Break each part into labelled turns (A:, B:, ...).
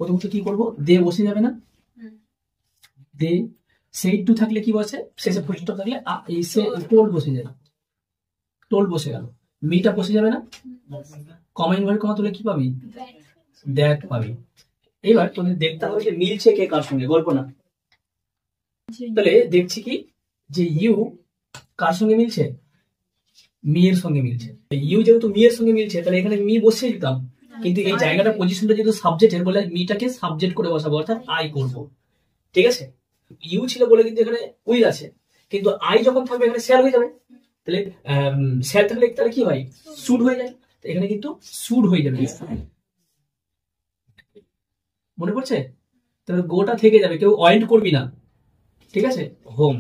A: প্রথমত কি করব, দে বসে যাবে না, দে সেই টু থাকলে কি বসে, শেষে ফুল স্টপ থাকলে এই সে টোল্ড বসে যায়, টোল্ড বসে গেল, মিটা বসে যাবে না, কমা ইনভার্ট কমা তুলে কি পাবি, দ্যাট পাবি। এবার তোদের দেখতে হবে যে মিলছে কে কার সঙ্গে, গল্প না। তাহলে দেখছি কি যে ইউ কার সঙ্গে মিলছে, মি এর সঙ্গে মিলছে। ইউ যেহেতু মি এর সঙ্গে মিলছে তাহলে এখানে মি বসিয়ে দিতাম, কিন্তু এই জায়গাটা পজিশনটা যেহেতু সাবজেক্টের বলে মিটাকে সাবজেক্ট করে বসাবো, অর্থাৎ আই করব। ঠিক আছে, ইউ ছিল বলে কিন্তু এখানে উইল আছে, কিন্তু আই যখন থাকবে এখানে শ্যাল হয়ে যাবে, তাহলে শ্যাল থাকলে তাহলে কি হয়, শুড হয়ে যায়, এখানে কিন্তু শুড হয়ে যাবে। মনে পড়ছে? তাহলে গোটা থেকে যাবে, কেউ ওয়েন্ট করবি না। ঠিক আছে, হোম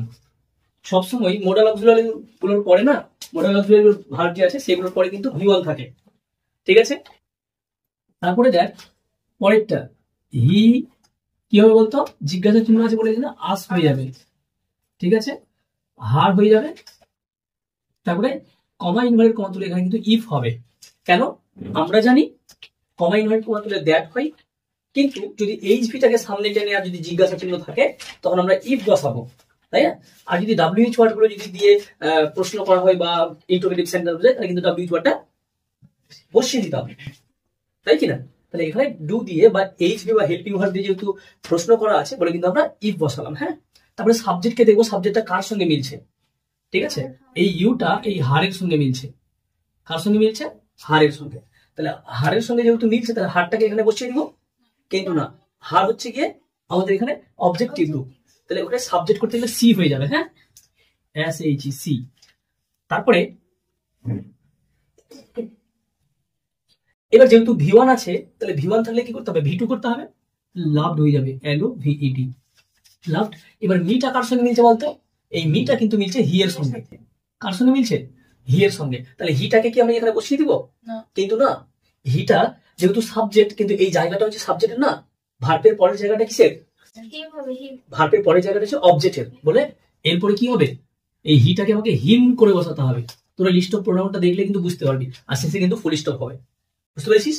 A: সবসময় মোডাল অক্সিলারি গুলোর পরে না, মোডাল অক্সিলারি ভার্ব যে আছে সেগুলোর পরে কিন্তু ভি1 থাকে। ঠিক আছে, তারপরে দেখ পরেরটা, হি কি হবে বলতো, জিজ্ঞাসা চিহ্ন আছে বলে না, আস হয়ে যাবে। ঠিক আছে, হার হয়ে যাবে, তারপরে কমা ইনভার্টেড কমা তুলে এখানে কিন্তু ইফ হবে। কেন, আমরা জানি কমা ইনভার্টেড কমা তুলে দ্যাট হয়, কিন্তু যদি এইচভিটাকে সামনে টেনে আর যদি জিজ্ঞাসা চিহ্ন থাকে তখন আমরা ইফ বসাবো, তাই না? আর যদি ডাব্লিউএইচ ওয়ার্ড গুলো যদি দিয়ে প্রশ্ন করা হয় বা ইন্টারোগেটিভ সেন্টেন্স বোঝায় তাহলে কিন্তু ডাব্লিউএইচ ওয়ার্ডটা বসিয়ে দিতে হবে, তাই কি না? তাহলে এখানে ডু দিয়ে বা এইচভি বা হেল্পিং ভার্ব দিয়ে যেহেতু প্রশ্ন করা আছে বলে কিন্তু আমরা ইফ বসালাম। হ্যাঁ, তারপরে সাবজেক্টকে দেখবো সাবজেক্টটা কার সঙ্গে মিলছে। ঠিক আছে, এই ইউটা এই হারের সঙ্গে মিলছে, কার সঙ্গে মিলছে, হারের সঙ্গে। তাহলে হারের সঙ্গে যেহেতু মিলছে তাহলে হারটাকে এখানে বসিয়ে দিব, কিন্তু না, হার হচ্ছে গিয়ে আমাদের এখানে অবজেক্টিভ রূপ, তাহলে ওটা সাবজেক্ট করতে গেলে সি হয়ে যাবে। হ্যাঁ, এস এইচ ই সি। তারপরে এবার যেহেতু ভি1 আছে তাহলে ভি1 থাকলে কি করতে হবে, ভি2 করতে হবে, লাভড হয়ে যাবে, LOVED, লাভড। এবার মিটা কার সঙ্গে মিলছে বলতো, এই মিটা কিন্তু মিলছে হি এর সঙ্গে। কার সঙ্গে মিলছে, হি এর সঙ্গে। তাহলে হিটাকে কি আমি এখানে বসিয়ে দিব, কিন্তু না, হিটা যেহেতু সাবজেক্ট, কিন্তু এই জায়গাটা হচ্ছে সাবজেক্টের না, ভার্বের পরের জায়গাটা কিসের, ভার্বের পরের জায়গাটা হচ্ছে অবজেক্টের বলে, এরপরে কি হবে, এই হিটাকে আমাকে হিম করে বসাতে হবে। তোরা লিস্ট অফ প্রোনাউনটা দেখলে কিন্তু বুঝতে পারবি, আর শেষে কিন্তু ফুল স্টপ হবে। বুঝতে পেরেছিস?